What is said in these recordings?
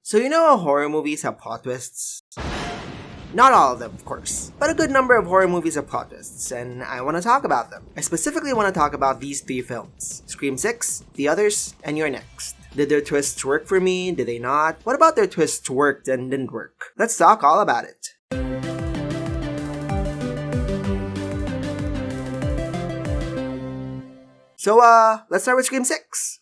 So you know how horror movies have plot twists? Not all of them, of course, but a good number of horror movies have plot twists, and I want to talk about them. I specifically want to talk about these 3 films: Scream 6, The Others, and You're Next. Did their twists work for me? Did they not? What about their twists worked and didn't work? Let's talk all about it. So, let's start with Scream 6.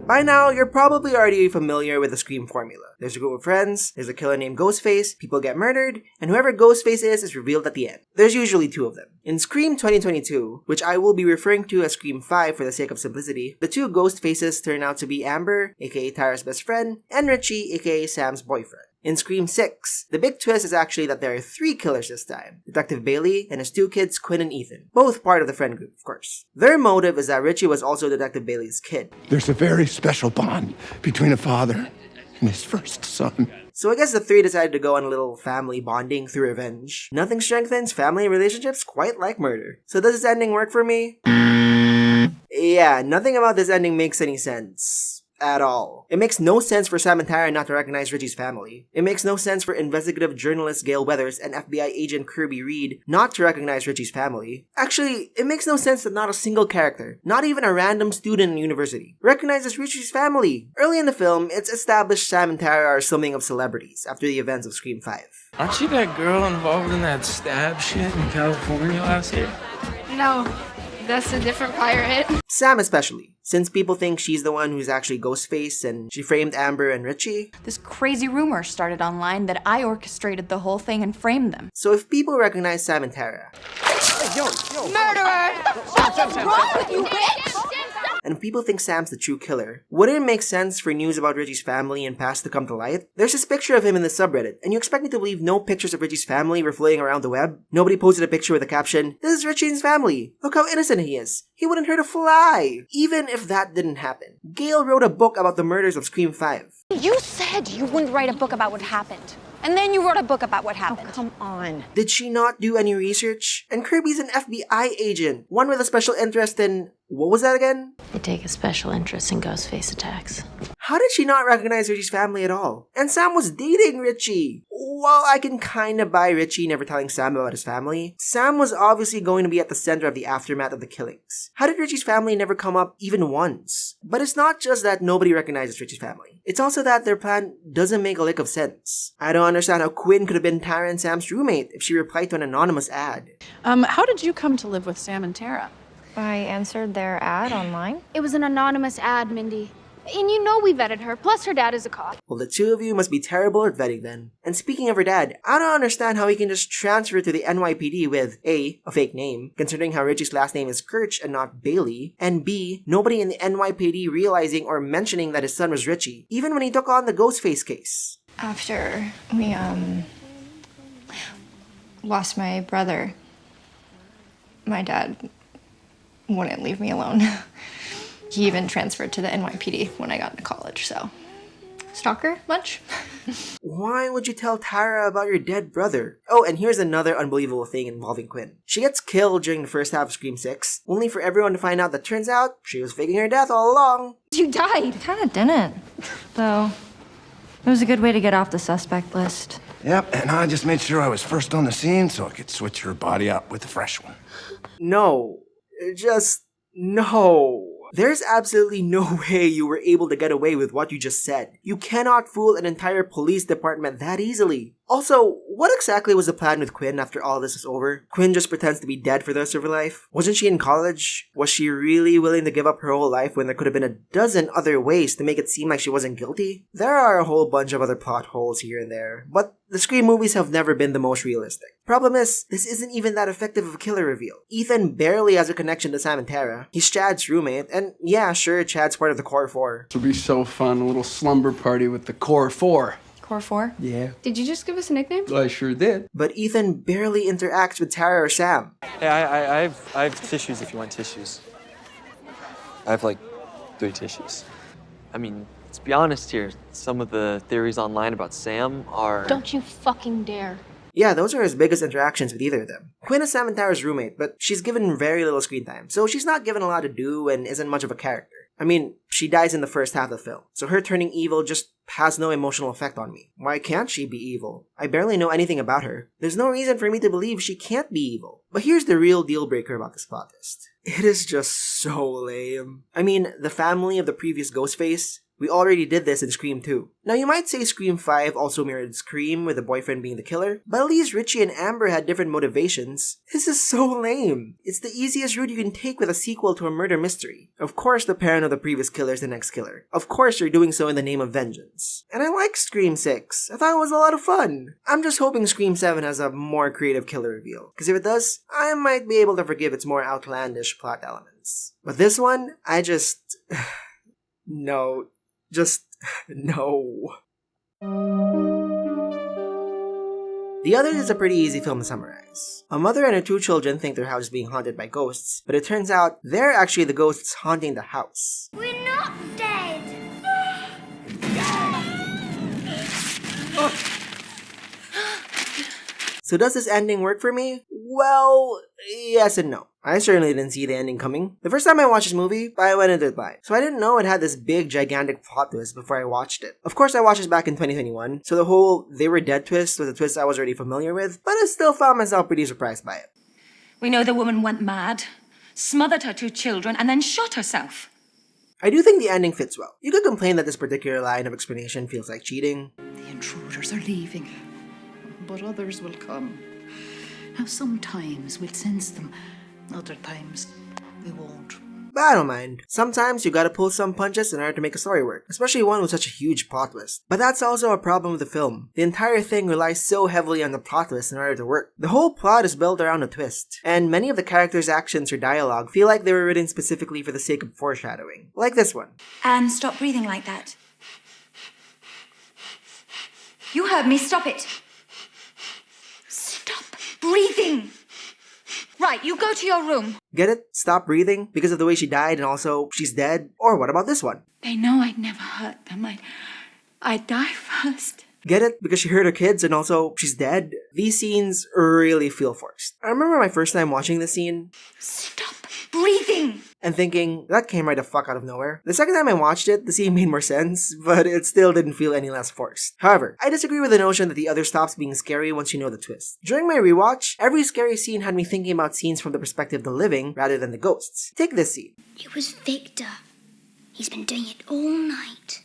By now, you're probably already familiar with the Scream formula. There's a group of friends, there's a killer named Ghostface, people get murdered, and whoever Ghostface is revealed at the end. There's usually 2 of them. In Scream 2022, which I will be referring to as Scream 5 for the sake of simplicity, the 2 Ghostfaces turn out to be Amber, aka Tara's best friend, and Richie, aka Sam's boyfriend. In Scream 6, the big twist is actually that there are 3 killers this time: Detective Bailey and his 2 kids, Quinn and Ethan, both part of the friend group, of course. Their motive is that Richie was also Detective Bailey's kid. There's a very special bond between a father and his first son. So I guess the 3 decided to go on a little family bonding through revenge. Nothing strengthens family relationships quite like murder. So does this ending work for me? Yeah, nothing about this ending makes any sense. At all. It makes no sense for Sam and Tara not to recognize Richie's family. It makes no sense for investigative journalist Gale Weathers and FBI agent Kirby Reed not to recognize Richie's family. Actually, it makes no sense that not a single character, not even a random student in university, recognizes Richie's family. Early in the film, it's established Sam and Tara are something of celebrities after the events of Scream 5. Aren't you that girl involved in that stab shit in California last year? No, that's a different pirate. Sam especially, since people think she's the one who's actually Ghostface and she framed Amber and Richie. This crazy rumor started online that I orchestrated the whole thing and framed them. So if people recognize Sam and Tara, Murderer! What's wrong with you, bitch? and if people think Sam's the true killer, wouldn't it make sense for news about Richie's family and past to come to light? There's this picture of him in the subreddit, and you expect me to believe no pictures of Richie's family were floating around the web? Nobody posted a picture with the caption, "This is Richie's family. Look how innocent he is. He wouldn't hurt a fly." Even if that didn't happen, Gale wrote a book about the murders of Scream 5. You said you wouldn't write a book about what happened. And then you wrote a book about what happened. Oh, come on. Did she not do any research? And Kirby's an FBI agent, one with a special interest in... what was that again? They take a special interest in Ghostface attacks. How did she not recognize Richie's family at all? And Sam was dating Richie! While I can kinda buy Richie never telling Sam about his family, Sam was obviously going to be at the center of the aftermath of the killings. How did Richie's family never come up even once? But it's not just that nobody recognizes Richie's family. It's also that their plan doesn't make a lick of sense. I don't understand how Quinn could have been Tara and Sam's roommate if she replied to an anonymous ad. How did you come to live with Sam and Tara? I answered their ad online. It was an anonymous ad, Mindy. And you know we vetted her, plus her dad is a cop. Well, the 2 of you must be terrible at vetting then. And speaking of her dad, I don't understand how he can just transfer to the NYPD with A, a fake name, considering how Richie's last name is Kirch and not Bailey, and B, nobody in the NYPD realizing or mentioning that his son was Richie, even when he took on the Ghostface case. After we, lost my brother, my dad wouldn't leave me alone. He even transferred to the NYPD when I got into college, so... Stalker much? Why would you tell Tara about your dead brother? Oh, and here's another unbelievable thing involving Quinn. She gets killed during the first half of Scream 6, only for everyone to find out that turns out she was faking her death all along. You died. Kinda didn't, though. It was a good way to get off the suspect list. Yep, and I just made sure I was first on the scene so I could switch her body up with a fresh one. No. Just... no. There's absolutely no way you were able to get away with what you just said. You cannot fool an entire police department that easily. Also, what exactly was the plan with Quinn after all this was over? Quinn just pretends to be dead for the rest of her life? Wasn't she in college? Was she really willing to give up her whole life when there could have been a dozen other ways to make it seem like she wasn't guilty? There are a whole bunch of other plot holes here and there, but the Scream movies have never been the most realistic. Problem is, this isn't even that effective of a killer reveal. Ethan barely has a connection to Sam and Tara. He's Chad's roommate, and yeah, sure, Chad's part of the Core 4. This will be so fun, a little slumber party with the Core 4. Core 4? Yeah. Did you just give us a nickname? I sure did. But Ethan barely interacts with Tara or Sam. Hey, I have tissues if you want tissues. I have like 3 tissues. I mean, let's be honest here. Some of the theories online about Sam are... Don't you fucking dare. Yeah, those are his biggest interactions with either of them. Quinn is Samantara's roommate, but she's given very little screen time, so she's not given a lot to do and isn't much of a character. I mean, she dies in the first half of the film, so her turning evil just has no emotional effect on me. Why can't she be evil? I barely know anything about her. There's no reason for me to believe she can't be evil. But here's the real deal breaker about this plot twist. It is just so lame. I mean, the family of the previous Ghostface, we already did this in Scream 2. Now you might say Scream 5 also mirrored Scream with the boyfriend being the killer, but at least Richie and Amber had different motivations. This is so lame. It's the easiest route you can take with a sequel to a murder mystery. Of course the parent of the previous killer is the next killer. Of course you're doing so in the name of vengeance. And I like Scream 6. I thought it was a lot of fun. I'm just hoping Scream 7 has a more creative killer reveal, because if it does, I might be able to forgive its more outlandish plot elements. But this one, I just... no. Just no. The Others is a pretty easy film to summarize. A mother and her 2 children think their house is being haunted by ghosts, but it turns out they're actually the ghosts haunting the house. We're not dead! So does this ending work for me? Well, yes and no. I certainly didn't see the ending coming. The first time I watched this movie, I went into it blind. So I didn't know it had this big, gigantic plot twist before I watched it. Of course, I watched this back in 2021, so the whole they were dead twist was a twist I was already familiar with, but I still found myself pretty surprised by it. We know the woman went mad, smothered her 2 children, and then shot herself. I do think the ending fits well. You could complain that this particular line of explanation feels like cheating. The intruders are leaving, but others will come. Now, sometimes we'll sense them, other times we won't. But I don't mind. Sometimes you gotta pull some punches in order to make a story work, especially one with such a huge plot twist. But that's also a problem with the film. The entire thing relies so heavily on the plot twist in order to work. The whole plot is built around a twist, and many of the characters' actions or dialogue feel like they were written specifically for the sake of foreshadowing. Like this one. Anne, stop breathing like that. You heard me, stop it. Stop breathing. Right, you go to your room. Get it? Stop breathing? Because of the way she died and also she's dead? Or what about this one? They know I'd never hurt them. I'd die first. Get it? Because she hurt her kids and also she's dead? These scenes really feel forced. I remember my first time watching this scene. Stop breathing! And thinking, that came right the fuck out of nowhere. The second time I watched it, the scene made more sense, but it still didn't feel any less forced. However, I disagree with the notion that The Other stops being scary once you know the twist. During my rewatch, every scary scene had me thinking about scenes from the perspective of the living rather than the ghosts. Take this scene. It was Victor. He's been doing it all night.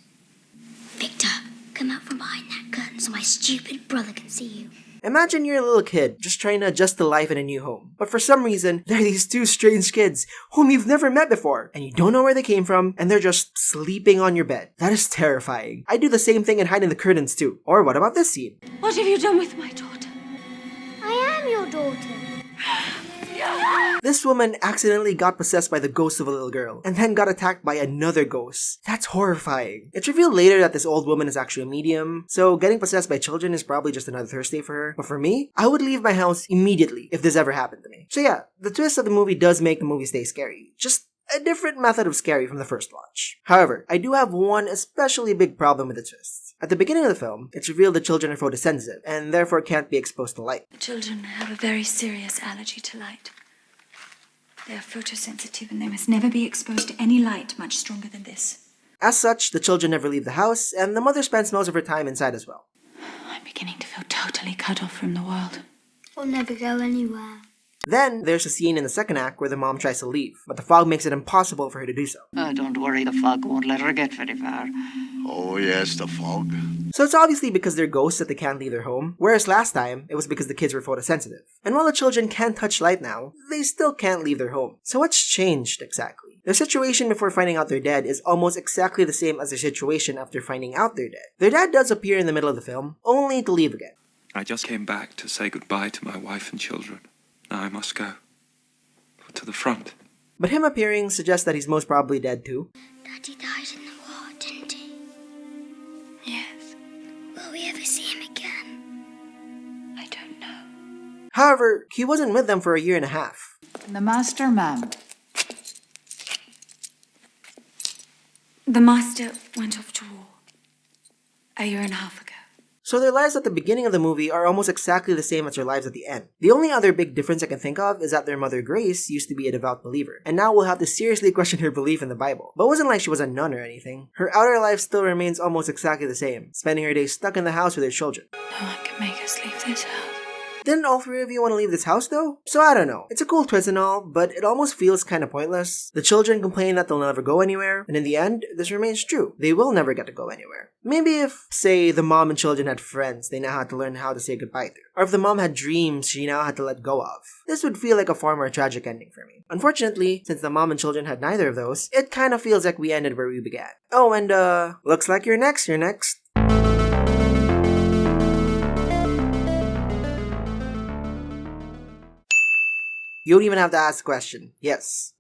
Victor, come out from behind that curtain so my stupid brother can see you. Imagine you're a little kid, just trying to adjust to life in a new home. But for some reason, there are these 2 strange kids whom you've never met before, and you don't know where they came from, and they're just sleeping on your bed. That is terrifying. I do the same thing and hide in the curtains too. Or what about this scene? What have you done with my daughter? I am your daughter. This woman accidentally got possessed by the ghost of a little girl, and then got attacked by another ghost. That's horrifying. It's revealed later that this old woman is actually a medium, so getting possessed by children is probably just another Thursday for her. But for me, I would leave my house immediately if this ever happened to me. So yeah, the twist of the movie does make the movie stay scary. Just a different method of scary from the first watch. However, I do have one especially big problem with the twist. At the beginning of the film, it's revealed the children are photosensitive, and therefore can't be exposed to light. Children have a very serious allergy to light. They are photosensitive and they must never be exposed to any light much stronger than this. As such, the children never leave the house, and the mother spends most of her time inside as well. I'm beginning to feel totally cut off from the world. We'll never go anywhere. Then, there's a scene in the second act where the mom tries to leave, but the fog makes it impossible for her to do so. Don't worry, the fog won't let her get very far. Oh yes, the fog. So it's obviously because they're ghosts that they can't leave their home, whereas last time, it was because the kids were photosensitive. And while the children can touch light now, they still can't leave their home. So what's changed exactly? Their situation before finding out they're dead is almost exactly the same as their situation after finding out they're dead. Their dad does appear in the middle of the film, only to leave again. I just came back to say goodbye to my wife and children. Now I must go. To the front. But him appearing suggests that he's most probably dead too. Daddy died in the war, didn't he? Yes. Will we ever see him again? I don't know. However, he wasn't with them for a year and a half. The master, ma'am. The master went off to war a year and a half ago. So their lives at the beginning of the movie are almost exactly the same as their lives at the end. The only other big difference I can think of is that their mother Grace used to be a devout believer, and now will have to seriously question her belief in the Bible. But it wasn't like she was a nun or anything. Her outer life still remains almost exactly the same, spending her days stuck in the house with her children. No one can make us leave this house. Didn't all three of you want to leave this house though? So I don't know. It's a cool twist and all, but it almost feels kinda pointless. The children complain that they'll never go anywhere, and in the end, this remains true. They will never get to go anywhere. Maybe if, say, the mom and children had friends they now had to learn how to say goodbye to. Or if the mom had dreams she now had to let go of. This would feel like a far more tragic ending for me. Unfortunately, since the mom and children had neither of those, it kinda feels like we ended where we began. Oh, and looks like you're next. You don't even have to ask the question. Yes,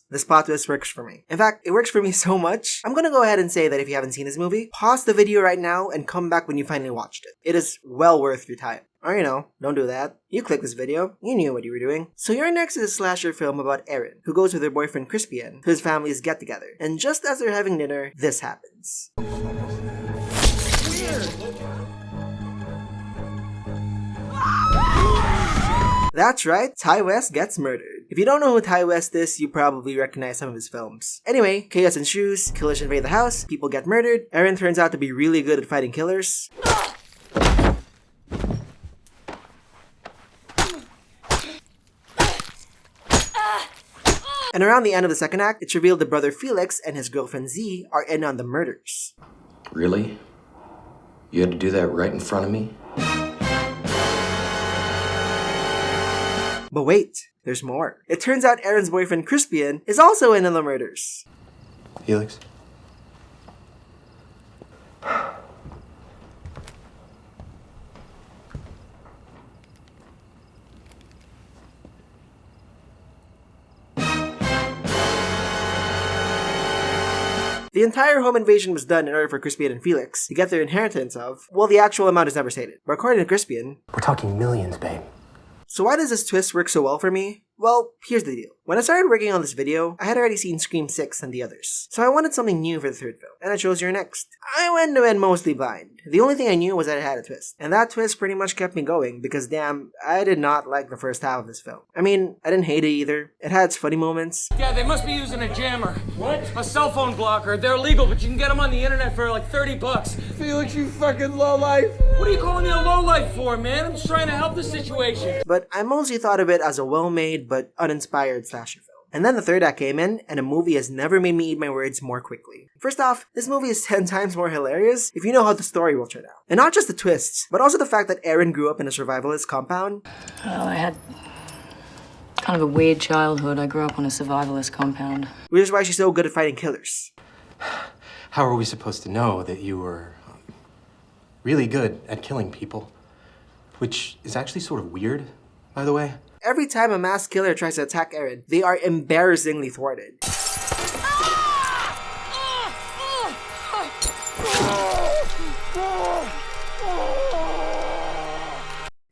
this plot twist works for me. In fact, it works for me so much, I'm gonna go ahead and say that if you haven't seen this movie, pause the video right now and come back when you finally watched it. It is well worth your time. Or don't do that. You clicked this video, you knew what you were doing. So your next is a slasher film about Erin, who goes with her boyfriend Crispian to his family's get-together. And just as they're having dinner, this happens. That's right, Ty West gets murdered. If you don't know who Ty West is, you probably recognize some of his films. Anyway, chaos ensues, killers invade the house, people get murdered, Erin turns out to be really good at fighting killers. And around the end of the second act, it's revealed the brother Felix and his girlfriend Z are in on the murders. Really? You had to do that right in front of me? But wait, there's more. It turns out Erin's boyfriend Crispian is also in on the murders. Felix? The entire home invasion was done in order for Crispian and Felix to get their inheritance of, well, the actual amount is never stated. But according to Crispian, we're talking millions, babe. So why does this twist work so well for me? Well, here's the deal. When I started working on this video, I had already seen Scream 6 and the others. So I wanted something new for the third film, and I chose You're Next. I went in mostly blind. The only thing I knew was that it had a twist. And that twist pretty much kept me going, because damn, I did not like the first half of this film. I mean, I didn't hate it either. It had its funny moments. Yeah, they must be using a jammer. What? A cell phone blocker. They're illegal, but you can get them on the internet for like $30. Felix, you fucking lowlife. What are you calling me a lowlife for, man? I'm just trying to help the situation. But I mostly thought of it as a well-made but uninspired slasher film. And then the third act came in, and the movie has never made me eat my words more quickly. First off, this movie is 10 times more hilarious if you know how the story will turn out. And not just the twists, but also the fact that Erin grew up in a survivalist compound. Well, I had kind of a weird childhood. I grew up on a survivalist compound. Which is why she's so good at fighting killers. How are we supposed to know that you were really good at killing people? Which is actually sort of weird, by the way. Every time a masked killer tries to attack Erin, they are embarrassingly thwarted.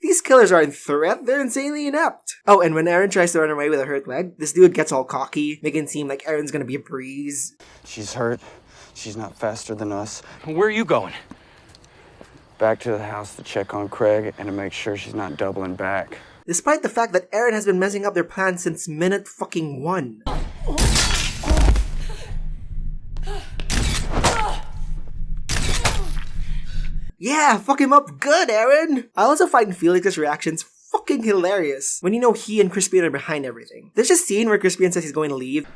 These killers aren't threat, they're insanely inept. Oh, and when Erin tries to run away with a hurt leg, this dude gets all cocky, making it seem like Erin's gonna be a breeze. She's hurt. She's not faster than us. Where are you going? Back to the house to check on Craig and to make sure she's not doubling back. Despite the fact that Erin has been messing up their plans since minute fucking 1. Yeah, fuck him up good, Erin! I also find Felix's reactions fucking hilarious when you know he and Crispian are behind everything. There's this scene where Crispian says he's going to leave.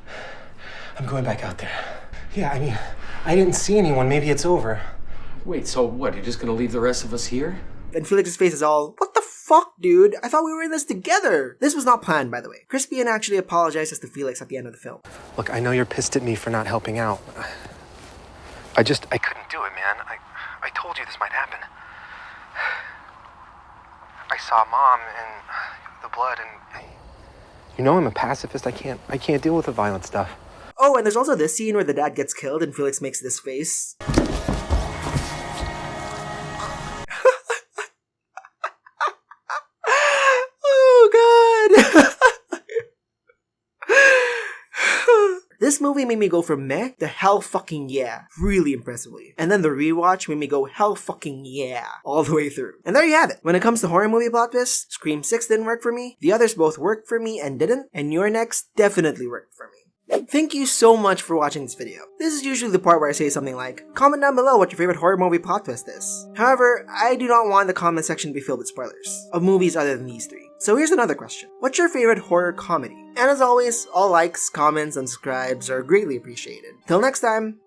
I'm going back out there. Yeah, I mean, I didn't see anyone. Maybe it's over. Wait, so what? You're just gonna leave the rest of us here? And Felix's face is all, what the fuck, dude? I thought we were in this together. This was not planned, by the way. Crispian actually apologizes to Felix at the end of the film. Look, I know you're pissed at me for not helping out. I couldn't do it, man. I told you this might happen. I saw Mom and the blood, and you know I'm a pacifist. I can't deal with the violent stuff. Oh, and there's also this scene where the dad gets killed and Felix makes this face. This movie made me go from meh to hell fucking yeah, really impressively. And then the rewatch made me go hell fucking yeah, all the way through. And there you have it. When it comes to horror movie plot twists, Scream 6 didn't work for me, the others both worked for me and didn't, and Your Next definitely worked for me. Thank you so much for watching this video. This is usually the part where I say something like, comment down below what your favorite horror movie plot twist is. However, I do not want the comment section to be filled with spoilers of movies other than these 3. So here's another question. What's your favorite horror comedy? And as always, all likes, comments, and subscribes are greatly appreciated. Till next time,